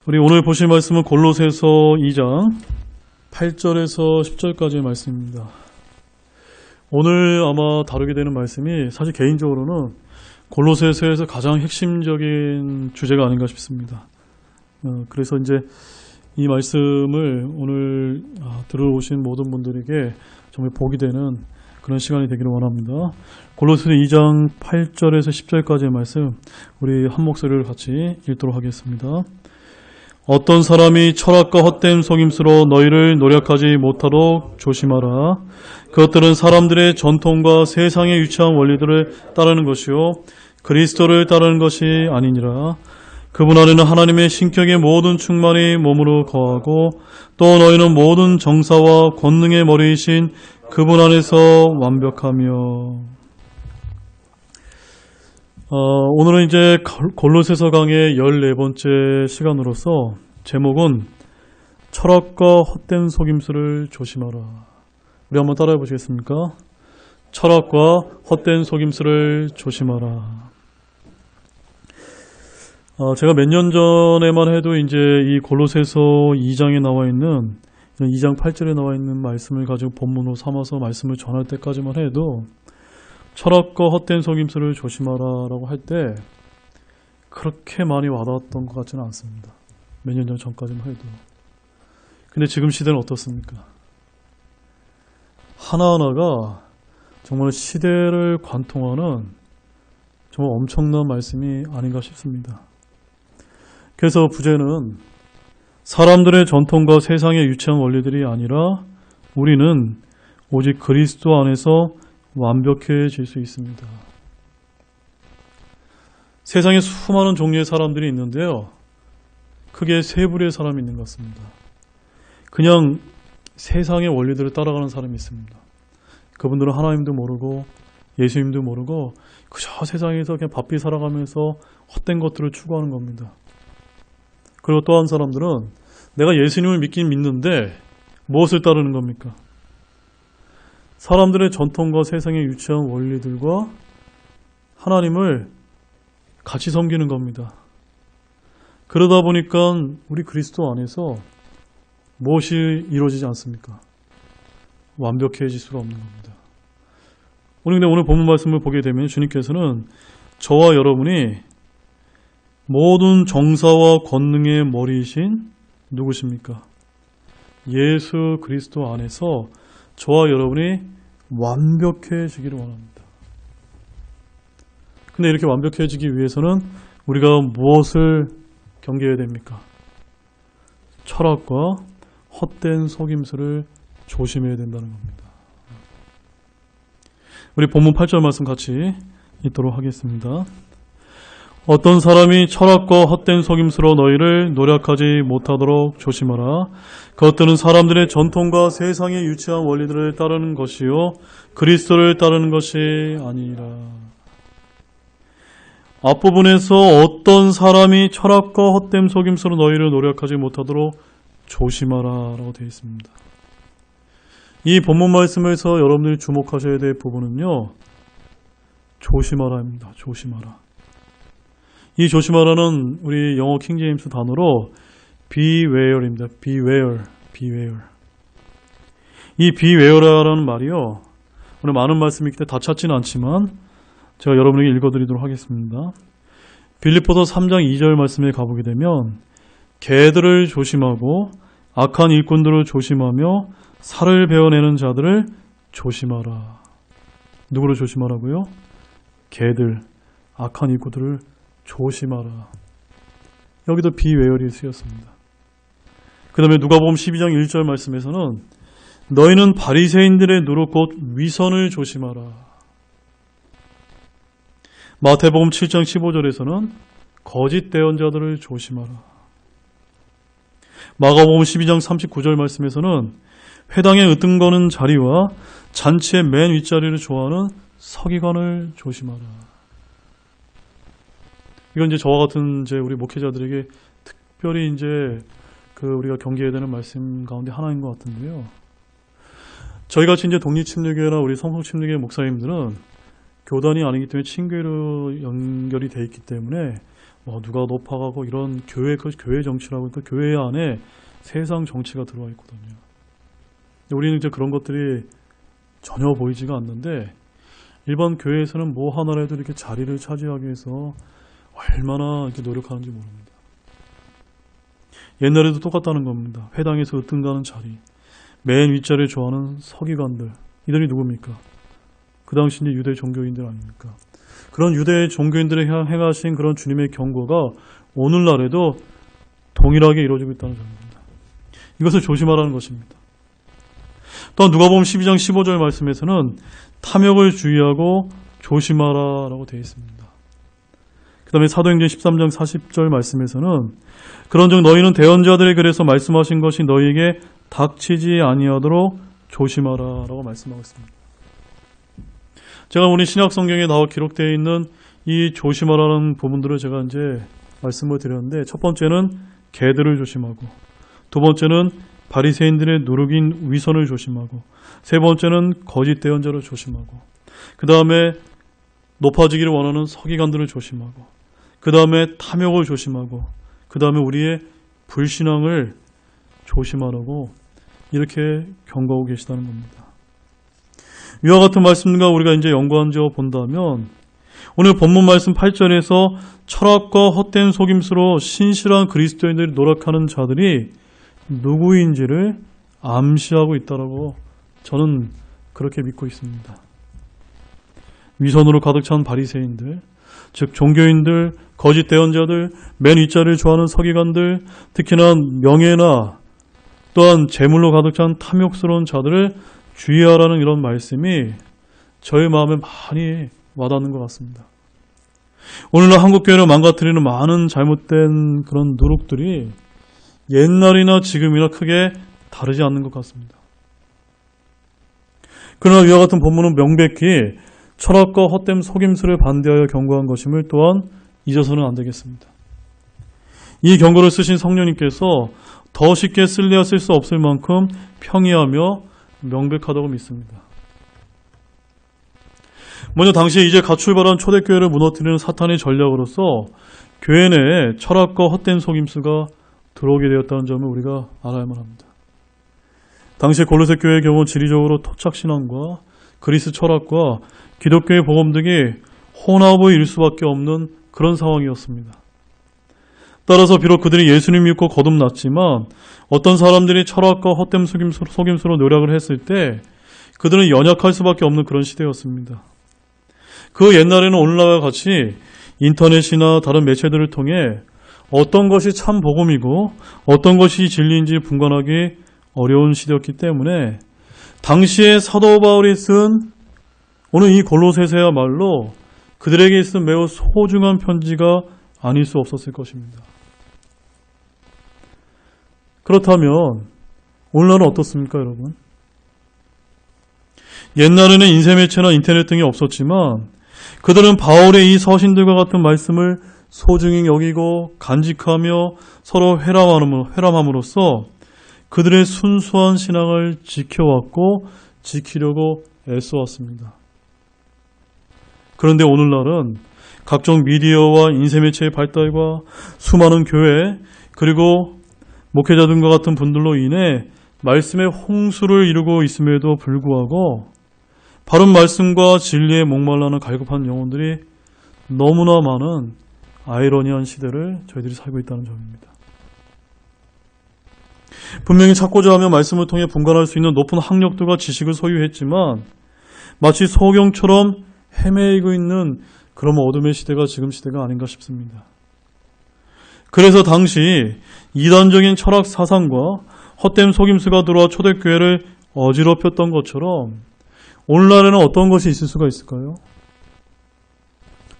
우리 오늘 보실 말씀은 골로새서 2장 8절에서 10절까지의 말씀입니다. 오늘 아마 다루게 되는 말씀이 사실 개인적으로는 골로새서에서 가장 핵심적인 주제가 아닌가 싶습니다. 그래서 이제 이 말씀을 오늘 들어오신 모든 분들에게 정말 복이 되는 그런 시간이 되기를 원합니다. 골로새서 2장 8절에서 10절까지의 말씀 우리 한 목소리를 같이 읽도록 하겠습니다. 어떤 사람이 철학과 헛된 속임수로 너희를 노력하지 못하도록 조심하라. 그것들은 사람들의 전통과 세상의 유치한 원리들을 따르는 것이요 그리스도를 따르는 것이 아니니라. 그분 안에는 하나님의 신격의 모든 충만이 몸으로 거하고 또 너희는 모든 정사와 권능의 머리이신 그분 안에서 완벽하며. 오늘은 이제 골로새서 강의 14번째 시간으로서 제목은 철학과 헛된 속임수를 조심하라. 우리 한번 따라해 보시겠습니까? 철학과 헛된 속임수를 조심하라. 제가 몇 년 전에만 해도 이제 이 골로새서 2장에 나와 있는 2장 8절에 나와 있는 말씀을 가지고 본문으로 삼아서 말씀을 전할 때까지만 해도 철학과 헛된 속임수를 조심하라라고 할 때 그렇게 많이 와닿았던 것 같지는 않습니다. 몇 년 전까지만 해도. 근데 지금 시대는 어떻습니까? 하나하나가 정말 시대를 관통하는 정말 엄청난 말씀이 아닌가 싶습니다. 그래서 부제는 사람들의 전통과 세상의 유치한 원리들이 아니라 우리는 오직 그리스도 안에서 완벽해질 수 있습니다. 세상에 수많은 종류의 사람들이 있는데요. 크게 세 부류의 사람이 있는 것 같습니다. 그냥 세상의 원리들을 따라가는 사람이 있습니다. 그분들은 하나님도 모르고 예수님도 모르고 그저 세상에서 그냥 바삐 살아가면서 헛된 것들을 추구하는 겁니다. 그리고 또 한 사람들은 내가 예수님을 믿긴 믿는데 무엇을 따르는 겁니까? 사람들의 전통과 세상의 유치한 원리들과 하나님을 같이 섬기는 겁니다. 그러다 보니까 우리 그리스도 안에서 무엇이 이루어지지 않습니까? 완벽해질 수가 없는 겁니다. 근데 오늘 본문 말씀을 보게 되면 주님께서는 저와 여러분이 모든 정사와 권능의 머리이신 누구십니까? 예수 그리스도 안에서 저와 여러분이 완벽해지기를 원합니다. 근데 이렇게 완벽해지기 위해서는 우리가 무엇을 경계해야 됩니까? 철학과 헛된 속임수를 조심해야 된다는 겁니다. 우리 본문 8절 말씀 같이 읽도록 하겠습니다. 어떤 사람이 철학과 헛된 속임수로 너희를 노력하지 못하도록 조심하라. 그것들은 사람들의 전통과 세상의 유치한 원리들을 따르는 것이요 그리스도를 따르는 것이 아니라. 앞부분에서 어떤 사람이 철학과 헛된 속임수로 너희를 노력하지 못하도록 조심하라 라고 되어 있습니다. 이 본문 말씀에서 여러분들이 주목하셔야 될 부분은요, 조심하라입니다. 조심하라. 이 조심하라는 우리 영어 킹제임스 단어로 beware입니다. beware. 이 beware라는 말이요, 오늘 많은 말씀이 있기 때문에 다 찾지는 않지만 제가 여러분에게 읽어드리도록 하겠습니다. 빌립보서 3장 2절 말씀에 가보게 되면 개들을 조심하고 악한 일꾼들을 조심하며 살을 베어내는 자들을 조심하라. 누구를 조심하라고요? 개들, 악한 일꾼들을 조심하라. 여기도 비웨어리 쓰였습니다. 그 다음에 누가복음 12장 1절 말씀에서는 너희는 바리새인들의 누룩 곧 위선을 조심하라. 마태복음 7장 15절에서는 거짓 대언자들을 조심하라. 마가복음 12장 39절 말씀에서는 회당에 으뜸거는 자리와 잔치의 맨 윗자리를 좋아하는 서기관을 조심하라. 이건 이제 저와 같은 이제 우리 목회자들에게 특별히 이제 우리가 경계해야 되는 말씀 가운데 하나인 것 같은데요. 저희 같이 이제 독립침례교회나 우리 성성침례교회 목사님들은 교단이 아니기 때문에 친교회로 연결이 되어 있기 때문에 누가 높아가고 이런 교회 정치라고 그 교회 안에 세상 정치가 들어와 있거든요. 우리는 이제 그런 것들이 전혀 보이지가 않는데 일반 교회에서는 뭐 하나라도 이렇게 자리를 차지하기 위해서 얼마나 이렇게 노력하는지 모릅니다. 옛날에도 똑같다는 겁니다. 회당에서 으뜸가는 자리, 맨 윗자리에 좋아하는 서기관들, 이들이 누굽니까? 그 당시 이제 유대 종교인들 아닙니까? 그런 유대 종교인들이 행하신 그런 주님의 경고가 오늘날에도 동일하게 이루어지고 있다는 점입니다. 이것을 조심하라는 것입니다. 또한 누가복음 12장 15절 말씀에서는 탐욕을 주의하고 조심하라라고 되어 있습니다. 그 다음에 사도행전 13장 40절 말씀에서는 그런즉 너희는 대언자들의 글에서 말씀하신 것이 너희에게 닥치지 아니하도록 조심하라라고 말씀하고 있습니다. 제가 우리 신약 성경에 나와 기록되어 있는 이 조심하라는 부분들을 제가 이제 말씀을 드렸는데 첫 번째는 개들을 조심하고 두 번째는 바리새인들의 누룩인 위선을 조심하고 세 번째는 거짓 대언자를 조심하고 그 다음에 높아지기를 원하는 서기관들을 조심하고 그 다음에 탐욕을 조심하고 그 다음에 우리의 불신앙을 조심하라고 이렇게 경고하고 계시다는 겁니다. 이와 같은 말씀과 우리가 이제 연관지어 본다면 오늘 본문 말씀 8절에서 철학과 헛된 속임수로 신실한 그리스도인들이 노력하는 자들이 누구인지를 암시하고 있다라고 저는 그렇게 믿고 있습니다. 위선으로 가득 찬 바리새인들, 즉 종교인들, 거짓 대언자들, 맨 윗자리를 좋아하는 서기관들, 특히나 명예나 또한 재물로 가득 찬 탐욕스러운 자들을 주의하라는 이런 말씀이 저의 마음에 많이 와닿는 것 같습니다. 오늘날 한국교회를 망가뜨리는 많은 잘못된 그런 누룩들이 옛날이나 지금이나 크게 다르지 않는 것 같습니다. 그러나 이와 같은 본문은 명백히 철학과 헛된 속임수를 반대하여 경고한 것임을 또한 잊어서는 안 되겠습니다. 이 경고를 쓰신 성령님께서 더 쉽게 쓸래야 쓸 수 없을 만큼 평이하며 명백하다고 믿습니다. 먼저 당시에 이제 갓 출발한 초대교회를 무너뜨리는 사탄의 전략으로서 교회 내에 철학과 헛된 속임수가 들어오게 되었다는 점을 우리가 알아야만 합니다. 당시 골로새 교회의 경우 지리적으로 토착신앙과 그리스 철학과 기독교의 복음 등이 혼합을 이룰 수밖에 없는 그런 상황이었습니다. 따라서 비록 그들이 예수님 믿고 거듭났지만 어떤 사람들이 철학과 헛된 속임수로 노력을 했을 때 그들은 연약할 수밖에 없는 그런 시대였습니다. 그 옛날에는 오늘날과 같이 인터넷이나 다른 매체들을 통해 어떤 것이 참 복음이고 어떤 것이 진리인지 분간하기 어려운 시대였기 때문에 당시에 사도 바울이 쓴 오늘 이 골로새서야말로 그들에게 있은 매우 소중한 편지가 아닐 수 없었을 것입니다. 그렇다면 오늘날은 어떻습니까, 여러분? 옛날에는 인쇄매체나 인터넷 등이 없었지만 그들은 바울의 이 서신들과 같은 말씀을 소중히 여기고 간직하며 서로 회람함으로써 그들의 순수한 신앙을 지켜왔고 지키려고 애써왔습니다. 그런데 오늘날은 각종 미디어와 인쇄매체의 발달과 수많은 교회 그리고 목회자들과 같은 분들로 인해 말씀의 홍수를 이루고 있음에도 불구하고 바른 말씀과 진리에 목말라는 갈급한 영혼들이 너무나 많은 아이러니한 시대를 저희들이 살고 있다는 점입니다. 분명히 찾고자 하면 말씀을 통해 분간할 수 있는 높은 학력들과 지식을 소유했지만 마치 소경처럼 헤매이고 있는 그런 어둠의 시대가 지금 시대가 아닌가 싶습니다. 그래서 당시 이단적인 철학 사상과 헛된 속임수가 들어와 초대교회를 어지럽혔던 것처럼 오늘날에는 어떤 것이 있을 수가 있을까요?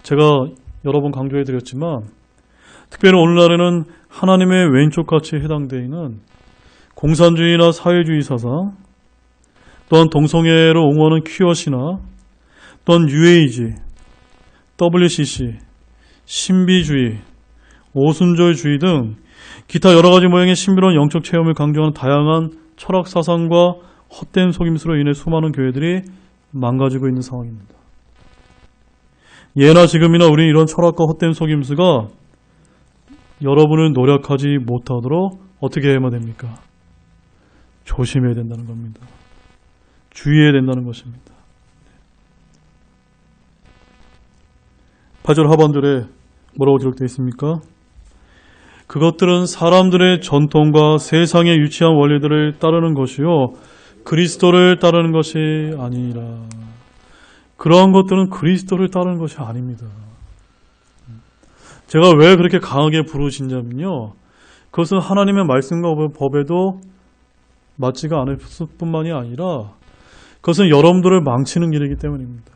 제가 여러 번 강조해드렸지만 특별히 오늘날에는 하나님의 왼쪽같이 해당되어 있는 공산주의나 사회주의 사상 또한 동성애를 옹호하는 퀴어시나 또한 UAG, WCC, 신비주의, 오순절주의 등 기타 여러 가지 모양의 신비로운 영적 체험을 강조하는 다양한 철학 사상과 헛된 속임수로 인해 수많은 교회들이 망가지고 있는 상황입니다. 예나 지금이나 우리 이런 철학과 헛된 속임수가 여러분을 노력하지 못하도록 어떻게 해야만 됩니까? 조심해야 된다는 겁니다. 주의해야 된다는 것입니다. 8절 하반절에 뭐라고 기록되어 있습니까? 그것들은 사람들의 전통과 세상의 유치한 원리들을 따르는 것이요 그리스도를 따르는 것이 아니라. 그러한 것들은 그리스도를 따르는 것이 아닙니다. 제가 왜 그렇게 강하게 부르짖냐면요, 그것은 하나님의 말씀과 법에도 맞지가 않을 뿐만이 아니라 그것은 여러분들을 망치는 길이기 때문입니다.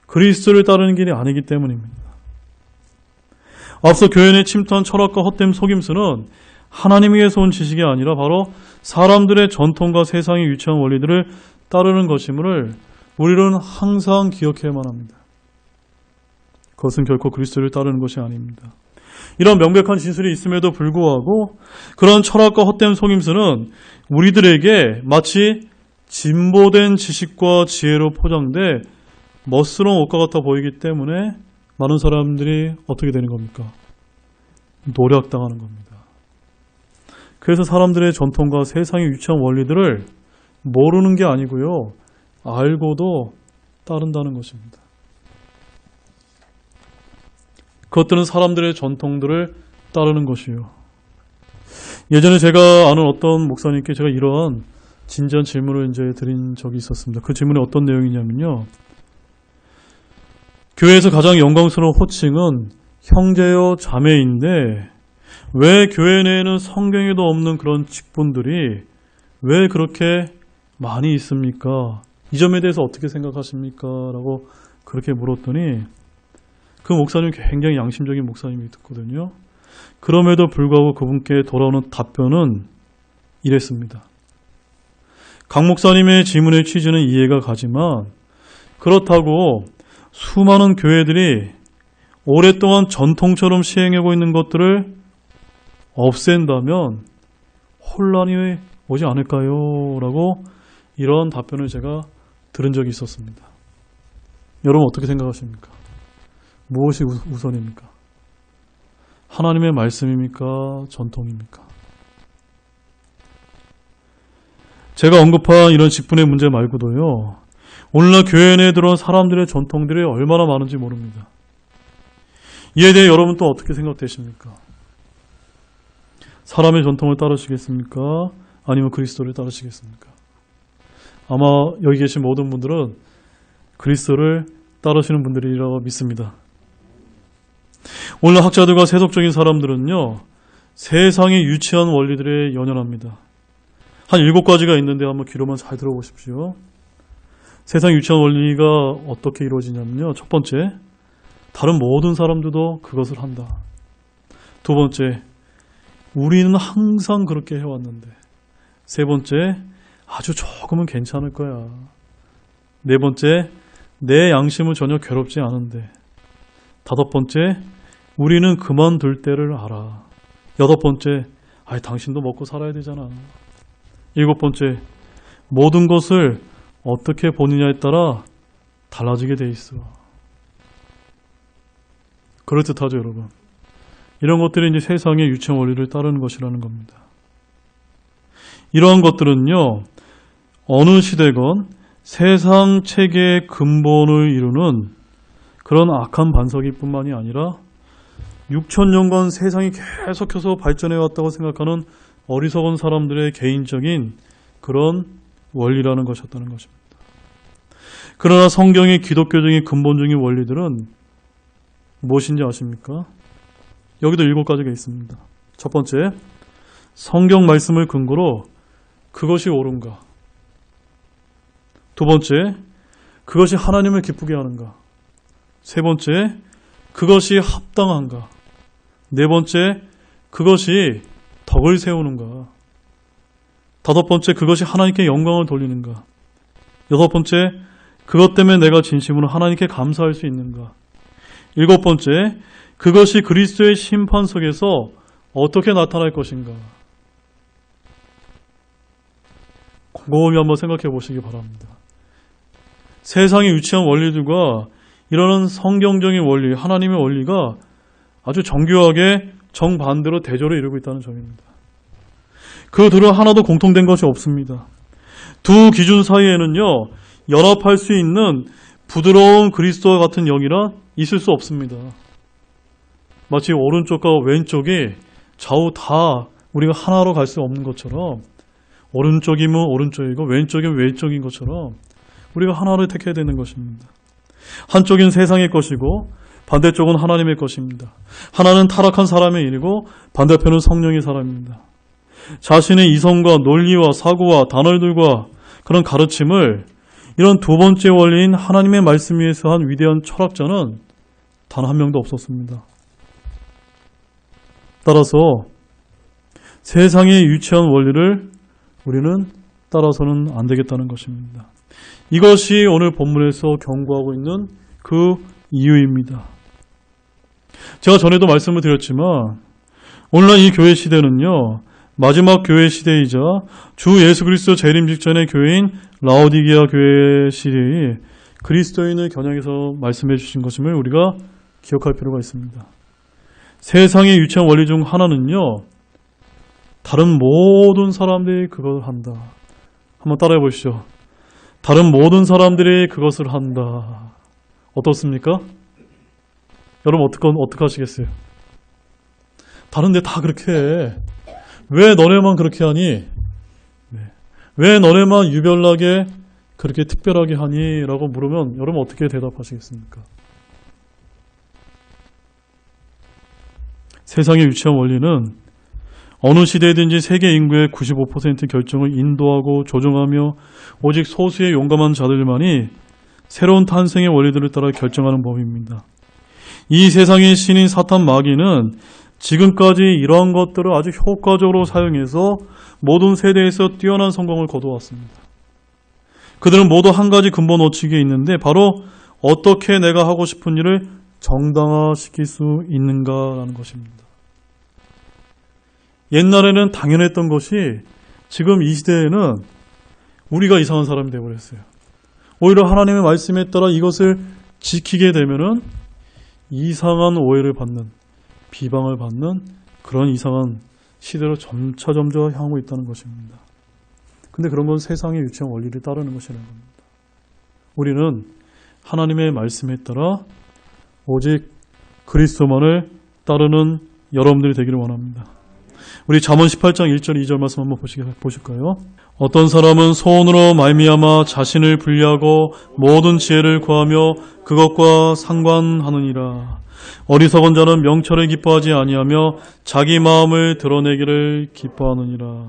그리스도를 따르는 길이 아니기 때문입니다. 앞서 교회에 침투한 철학과 헛된 속임수는 하나님에게서 온 지식이 아니라 바로 사람들의 전통과 세상의 유치한 원리들을 따르는 것임을 우리는 항상 기억해야만 합니다. 그것은 결코 그리스도를 따르는 것이 아닙니다. 이런 명백한 진술이 있음에도 불구하고 그런 철학과 헛된 속임수는 우리들에게 마치 진보된 지식과 지혜로 포장돼 멋스러운 옷과 같아 보이기 때문에 많은 사람들이 어떻게 되는 겁니까? 노략당하는 겁니다. 그래서 사람들의 전통과 세상의 유치한 원리들을 모르는 게 아니고요, 알고도 따른다는 것입니다. 그것들은 사람들의 전통들을 따르는 것이요. 예전에 제가 아는 어떤 목사님께 제가 이러한 진지한 질문을 이제 드린 적이 있었습니다. 그 질문이 어떤 내용이냐면요, 교회에서 가장 영광스러운 호칭은 형제요 자매인데 왜 교회 내에는 성경에도 없는 그런 직분들이 왜 그렇게 많이 있습니까? 이 점에 대해서 어떻게 생각하십니까? 라고 그렇게 물었더니 그 목사님 굉장히 양심적인 목사님이 듣거든요. 그럼에도 불구하고 그분께 돌아오는 답변은 이랬습니다. 강 목사님의 질문의 취지는 이해가 가지만 그렇다고 수많은 교회들이 오랫동안 전통처럼 시행하고 있는 것들을 없앤다면 혼란이 오지 않을까요? 라고 이런 답변을 제가 들은 적이 있었습니다. 여러분 어떻게 생각하십니까? 무엇이 우선입니까? 하나님의 말씀입니까? 전통입니까? 제가 언급한 이런 직분의 문제 말고도요, 오늘날 교회 내에 들어온 사람들의 전통들이 얼마나 많은지 모릅니다. 이에 대해 여러분 또 어떻게 생각되십니까? 사람의 전통을 따르시겠습니까? 아니면 그리스도를 따르시겠습니까? 아마 여기 계신 모든 분들은 그리스도를 따르시는 분들이라고 믿습니다. 오늘 학자들과 세속적인 사람들은요, 세상의 유치한 원리들에 연연합니다. 한 7가지가 있는데 한번 귀로만 잘 들어보십시오. 세상 유치한 원리가 어떻게 이루어지냐면요, 첫 번째, 다른 모든 사람들도 그것을 한다. 두 번째, 우리는 항상 그렇게 해왔는데. 세 번째, 아주 조금은 괜찮을 거야. 네 번째, 내 양심은 전혀 괴롭지 않은데. 다섯 번째, 우리는 그만둘 때를 알아. 여덟 번째, 당신도 먹고 살아야 되잖아. 일곱 번째, 모든 것을 어떻게 보느냐에 따라 달라지게 돼 있어. 그럴듯하죠, 여러분. 이런 것들이 이제 세상의 유치한 원리를 따르는 것이라는 겁니다. 이러한 것들은요, 어느 시대건 세상 체계의 근본을 이루는 그런 악한 반석일 뿐만이 아니라 6,000년간 세상이 계속해서 발전해왔다고 생각하는 어리석은 사람들의 개인적인 그런 원리라는 것이었다는 것입니다. 그러나 성경의 기독교적인 근본적인 원리들은 무엇인지 아십니까? 여기도 7가지가 있습니다. 첫 번째, 성경 말씀을 근거로 그것이 옳은가? 두 번째, 그것이 하나님을 기쁘게 하는가? 세 번째, 그것이 합당한가? 네 번째, 그것이 덕을 세우는가? 다섯 번째, 그것이 하나님께 영광을 돌리는가? 여섯 번째, 그것 때문에 내가 진심으로 하나님께 감사할 수 있는가? 일곱 번째, 그것이 그리스도의 심판 속에서 어떻게 나타날 것인가? 곰곰이 한번 생각해 보시기 바랍니다. 세상의 유치한 원리들과 이러는 성경적인 원리, 하나님의 원리가 아주 정교하게 정반대로 대조를 이루고 있다는 점입니다. 그 둘은 하나도 공통된 것이 없습니다. 두 기준 사이에는요, 연합할 수 있는 부드러운 그리스도와 같은 영이라 있을 수 없습니다. 마치 오른쪽과 왼쪽이 좌우 다 우리가 하나로 갈 수 없는 것처럼, 오른쪽이면 오른쪽이고 왼쪽이면 왼쪽인 것처럼 우리가 하나를 택해야 되는 것입니다. 한쪽은 세상의 것이고 반대쪽은 하나님의 것입니다. 하나는 타락한 사람의 일이고 반대편은 성령의 사람입니다. 자신의 이성과 논리와 사고와 단어들과 그런 가르침을 이런 두 번째 원리인 하나님의 말씀 위에서 한 위대한 철학자는 단 한 명도 없었습니다. 따라서 세상에 유치한 원리를 우리는 따라서는 안 되겠다는 것입니다. 이것이 오늘 본문에서 경고하고 있는 그 이유입니다. 제가 전에도 말씀을 드렸지만 오늘날 이 교회 시대는요, 마지막 교회 시대이자 주 예수 그리스도 재림 직전의 교회인 라오디게아 교회 시대의 그리스도인을 겨냥해서 말씀해 주신 것임을 우리가 기억할 필요가 있습니다. 세상의 유치한 원리 중 하나는요, 다른 모든 사람들이 그걸 한다. 한번 따라해 보시죠. 다른 모든 사람들이 그것을 한다. 어떻습니까? 여러분 어떻게 하시겠어요? 다른데 다 그렇게 해. 왜 너네만 그렇게 하니? 왜 너네만 유별나게 그렇게 특별하게 하니? 라고 물으면 여러분 어떻게 대답하시겠습니까? 세상의 유치한 원리는 어느 시대든지 세계 인구의 95% 결정을 인도하고 조종하며 오직 소수의 용감한 자들만이 새로운 탄생의 원리들을 따라 결정하는 법입니다. 이 세상의 신인 사탄 마귀는 지금까지 이러한 것들을 아주 효과적으로 사용해서 모든 세대에서 뛰어난 성공을 거두었습니다. 그들은 모두 한 가지 근본 원칙이 있는데 바로 어떻게 내가 하고 싶은 일을 정당화시킬 수 있는가라는 것입니다. 옛날에는 당연했던 것이 지금 이 시대에는 우리가 이상한 사람이 되어버렸어요. 오히려 하나님의 말씀에 따라 이것을 지키게 되면은 이상한 오해를 받는, 비방을 받는 그런 이상한 시대로 점차 향하고 있다는 것입니다. 근데 그런 건 세상의 유치한 원리를 따르는 것이라는 겁니다. 우리는 하나님의 말씀에 따라 오직 그리스도만을 따르는 여러분들이 되기를 원합니다. 우리 잠언 18장 1절 2절 말씀 한번 보실까요? 어떤 사람은 소원으로 말미암아 자신을 분리하고 모든 지혜를 구하며 그것과 상관하느니라. 어리석은 자는 명철을 기뻐하지 아니하며 자기 마음을 드러내기를 기뻐하느니라.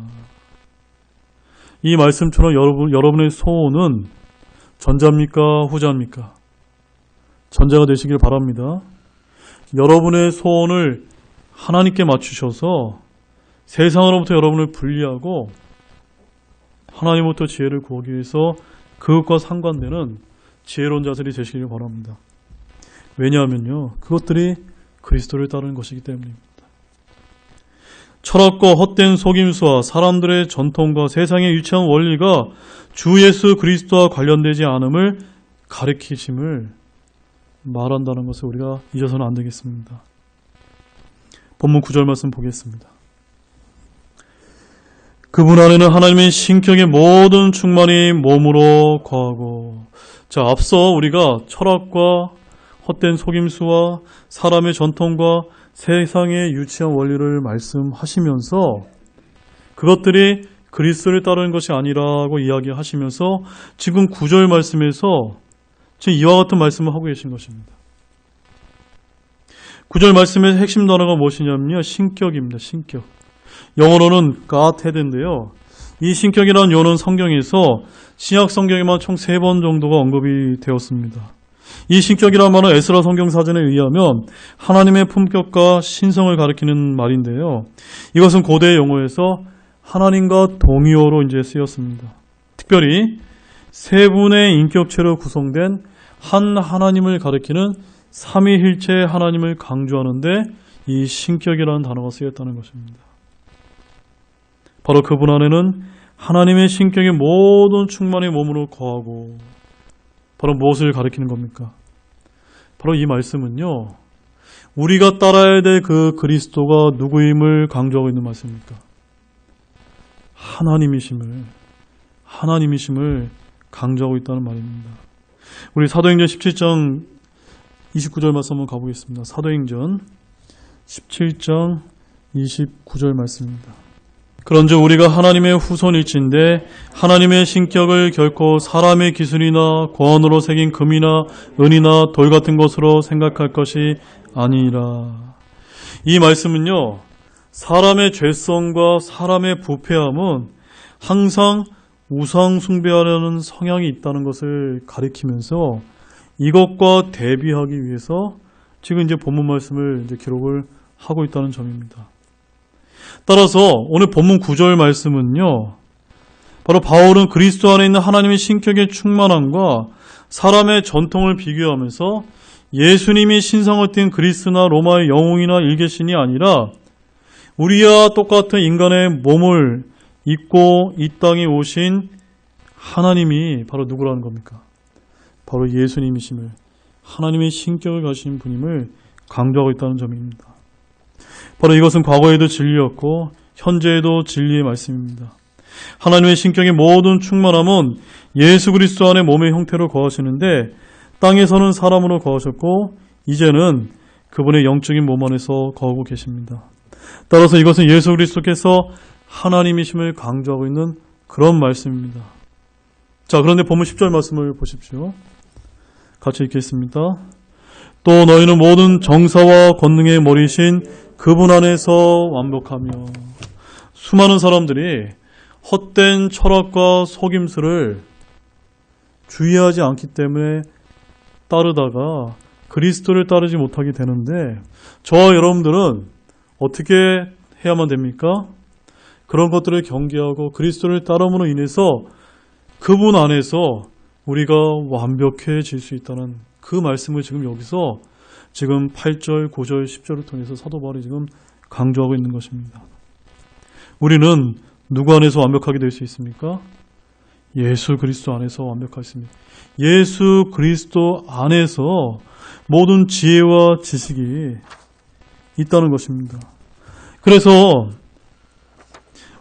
이 말씀처럼 여러분의 소원은 전자입니까? 후자입니까? 전자가 되시길 바랍니다. 여러분의 소원을 하나님께 맞추셔서 세상으로부터 여러분을 분리하고 하나님부터 지혜를 구하기 위해서 그것과 상관되는 지혜로운 자들이 되시길 바랍니다. 왜냐하면요, 그것들이 그리스도를 따르는 것이기 때문입니다. 철학과 헛된 속임수와 사람들의 전통과 세상의 유치한 원리가 주 예수 그리스도와 관련되지 않음을 가르치심을 말한다는 것을 우리가 잊어서는 안 되겠습니다. 본문 9절 말씀 보겠습니다. 그분 안에는 하나님의 신격의 모든 충만이 몸으로 거하고. 자, 앞서 우리가 철학과 헛된 속임수와 사람의 전통과 세상의 유치한 원리를 말씀하시면서 그것들이 그리스도를 따르는 것이 아니라고 이야기하시면서 지금 9절 말씀에서 지금 이와 같은 말씀을 하고 계신 것입니다. 9절 말씀의 핵심 단어가 무엇이냐면요, 신격입니다. 신격. 영어로는 Godhead인데요. 이 신격이라는 요는 성경에서 신약 성경에만 총 3번 정도가 언급이 되었습니다. 이 신격이라는 말은 에스라 성경사전에 의하면 하나님의 품격과 신성을 가리키는 말인데요. 이것은 고대 용어에서 하나님과 동의어로 이제 쓰였습니다. 특별히 세 분의 인격체로 구성된 한 하나님을 가리키는 삼위일체 하나님을 강조하는데 이 신격이라는 단어가 쓰였다는 것입니다. 바로 그분 안에는 하나님의 신격의 모든 충만이 몸으로 거하고, 바로 무엇을 가리키는 겁니까? 바로 이 말씀은요, 우리가 따라야 될 그 그리스도가 누구임을 강조하고 있는 말씀입니까? 하나님이심을 강조하고 있다는 말입니다. 우리 사도행전 17장 29절 말씀 한번 가보겠습니다. 사도행전 17장 29절 말씀입니다. 그런즉 우리가 하나님의 후손일진데 하나님의 신격을 결코 사람의 기술이나 권한으로 새긴 금이나 은이나 돌 같은 것으로 생각할 것이 아니니라. 이 말씀은요, 사람의 죄성과 사람의 부패함은 항상 우상 숭배하려는 성향이 있다는 것을 가리키면서 이것과 대비하기 위해서 지금 이제 본문 말씀을 이제 기록을 하고 있다는 점입니다. 따라서 오늘 본문 9절 말씀은요, 바로 바울은 그리스도 안에 있는 하나님의 신격의 충만함과 사람의 전통을 비교하면서 예수님이 신성을 띈 그리스나 로마의 영웅이나 일개신이 아니라 우리와 똑같은 인간의 몸을 입고 이 땅에 오신 하나님이 바로 누구라는 겁니까? 바로 예수님이심을, 하나님의 신격을 가진 분임을 강조하고 있다는 점입니다. 바로 이것은 과거에도 진리였고 현재에도 진리의 말씀입니다. 하나님의 신격의 모든 충만함은 예수 그리스도 안에 몸의 형태로 거하시는데 땅에서는 사람으로 거하셨고 이제는 그분의 영적인 몸 안에서 거하고 계십니다. 따라서 이것은 예수 그리스도께서 하나님이심을 강조하고 있는 그런 말씀입니다. 자, 그런데 본문 10절 말씀을 보십시오. 같이 읽겠습니다. 또 너희는 모든 정사와 권능의 머리신 그분 안에서 완벽하며. 수많은 사람들이 헛된 철학과 속임수를 주의하지 않기 때문에 따르다가 그리스도를 따르지 못하게 되는데, 저와 여러분들은 어떻게 해야만 됩니까? 그런 것들을 경계하고 그리스도를 따름으로 인해서 그분 안에서 우리가 완벽해질 수 있다는 그 말씀을 지금 여기서 지금 8절, 9절, 10절을 통해서 사도 바울이 지금 강조하고 있는 것입니다. 우리는 누구 안에서 완벽하게 될 수 있습니까? 예수 그리스도 안에서 완벽할 수 있습니다. 예수 그리스도 안에서 모든 지혜와 지식이 있다는 것입니다. 그래서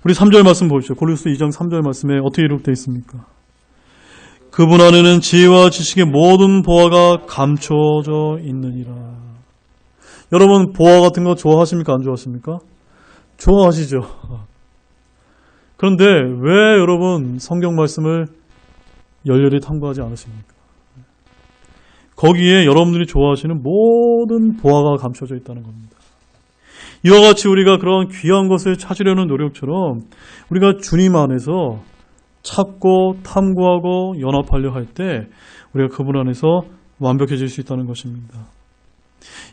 우리 3절 말씀 보십시오. 골로새 2장 3절 말씀에 어떻게 기록되어 있습니까? 그분 안에는 지혜와 지식의 모든 보화가 감춰져 있느니라. 여러분, 보화 같은 거 좋아하십니까? 안 좋아하십니까? 좋아하시죠. 그런데 왜 여러분 성경 말씀을 열렬히 탐구하지 않으십니까? 거기에 여러분들이 좋아하시는 모든 보화가 감춰져 있다는 겁니다. 이와 같이 우리가 그런 귀한 것을 찾으려는 노력처럼 우리가 주님 안에서 찾고 탐구하고 연합하려 할 때 우리가 그분 안에서 완벽해질 수 있다는 것입니다.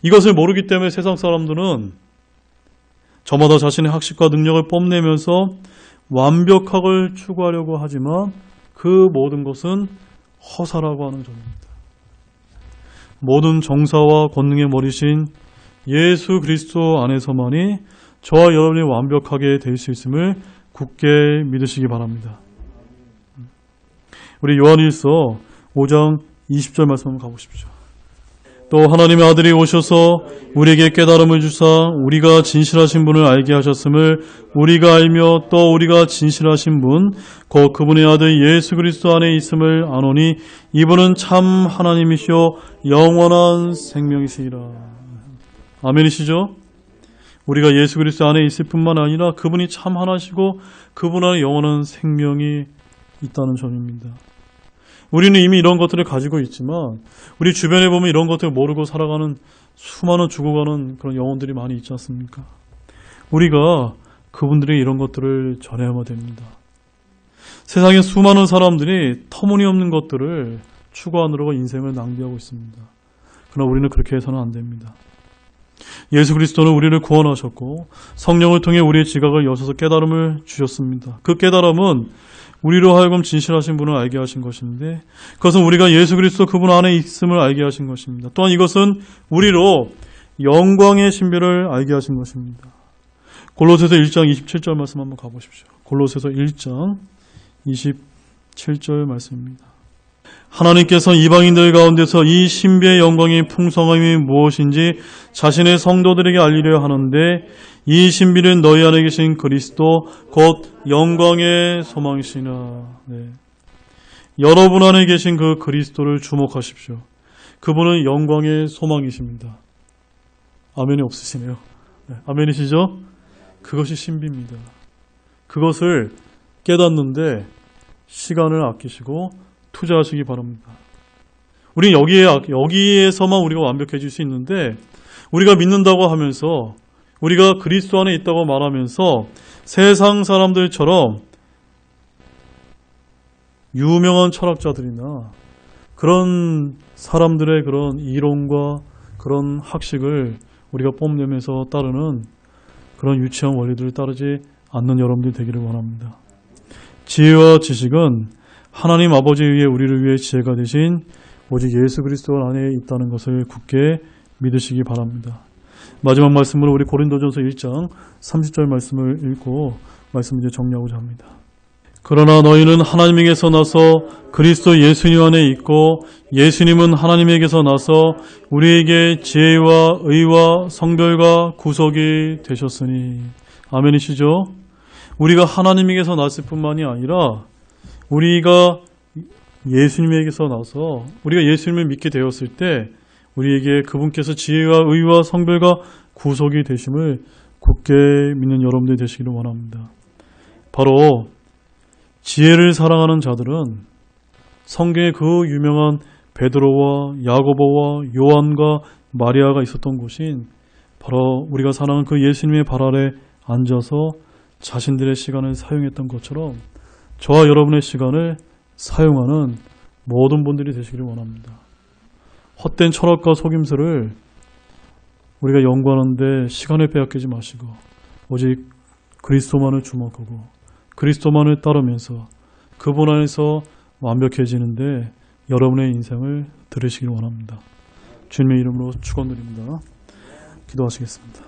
이것을 모르기 때문에 세상 사람들은 저마다 자신의 학식과 능력을 뽐내면서 완벽함을 추구하려고 하지만 그 모든 것은 허사라고 하는 점입니다. 모든 정사와 권능의 머리신 예수 그리스도 안에서만이 저와 여러분이 완벽하게 될 수 있음을 굳게 믿으시기 바랍니다. 우리 요한일서 5장 20절 말씀 한번 가보십시오. 또 하나님의 아들이 오셔서 우리에게 깨달음을 주사 우리가 진실하신 분을 알게 하셨음을 우리가 알며 또 우리가 진실하신 분 곧 그분의 아들 예수 그리스도 안에 있음을 아노니 이분은 참 하나님이시요 영원한 생명이시니라. 아멘이시죠? 우리가 예수 그리스도 안에 있을 뿐만 아니라 그분이 참 하나시고 그분 안에 영원한 생명이 있다는 점입니다. 우리는 이미 이런 것들을 가지고 있지만 우리 주변에 보면 이런 것들을 모르고 살아가는 수많은 죽어가는 그런 영혼들이 많이 있지 않습니까? 우리가 그분들에게 이런 것들을 전해야만 됩니다. 세상에 수많은 사람들이 터무니없는 것들을 추구하느라고 인생을 낭비하고 있습니다. 그러나 우리는 그렇게 해서는 안 됩니다. 예수 그리스도는 우리를 구원하셨고 성령을 통해 우리의 지각을 여셔서 깨달음을 주셨습니다. 그 깨달음은 우리로 하여금 진실하신 분을 알게 하신 것인데 그것은 우리가 예수 그리스도 그분 안에 있음을 알게 하신 것입니다. 또한 이것은 우리로 영광의 신비를 알게 하신 것입니다. 골로새서 1장 27절 말씀 한번 가보십시오. 골로새서 1장 27절 말씀입니다. 하나님께서 이방인들 가운데서 이 신비의 영광의 풍성함이 무엇인지 자신의 성도들에게 알리려 하는데 이 신비는 너희 안에 계신 그리스도 곧 영광의 소망이시나. 네. 여러분 안에 계신 그 그리스도를 주목하십시오. 그분은 영광의 소망이십니다. 아멘이 없으시네요. 네. 아멘이시죠? 그것이 신비입니다. 그것을 깨닫는데 시간을 아끼시고 투자하시기 바랍니다. 우리 여기에서만 우리가 완벽해질 수 있는데 우리가 믿는다고 하면서 우리가 그리스도 안에 있다고 말하면서 세상 사람들처럼 유명한 철학자들이나 그런 사람들의 그런 이론과 그런 학식을 우리가 뽐내면서 따르는 그런 유치한 원리들을 따르지 않는 여러분들이 되기를 원합니다. 지혜와 지식은 하나님 아버지에 의해 우리를 위해 지혜가 되신 오직 예수 그리스도 안에 있다는 것을 굳게 믿으시기 바랍니다. 마지막 말씀으로 우리 고린도전서 1장 30절 말씀을 읽고 말씀을 이제 정리하고자 합니다. 그러나 너희는 하나님에게서 나서 그리스도 예수님 안에 있고 예수님은 하나님에게서 나서 우리에게 지혜와 의와 성별과 구속이 되셨으니. 아멘이시죠? 우리가 하나님에게서 났을 뿐만이 아니라 우리가 예수님에게서 나서 우리가 예수님을 믿게 되었을 때 우리에게 그분께서 지혜와 의와 성별과 구속이 되심을 굳게 믿는 여러분들이 되시기를 원합니다. 바로 지혜를 사랑하는 자들은 성경에 그 유명한 베드로와 야고보와 요한과 마리아가 있었던 곳인 바로 우리가 사랑하는 그 예수님의 발 아래 앉아서 자신들의 시간을 사용했던 것처럼 저와 여러분의 시간을 사용하는 모든 분들이 되시기를 원합니다. 헛된 철학과 속임수를 우리가 연구하는데 시간을 빼앗기지 마시고 오직 그리스도만을 주목하고 그리스도만을 따르면서 그분 안에서 완벽해지는데 여러분의 인생을 들으시길 원합니다. 주님의 이름으로 축원드립니다. 기도하시겠습니다.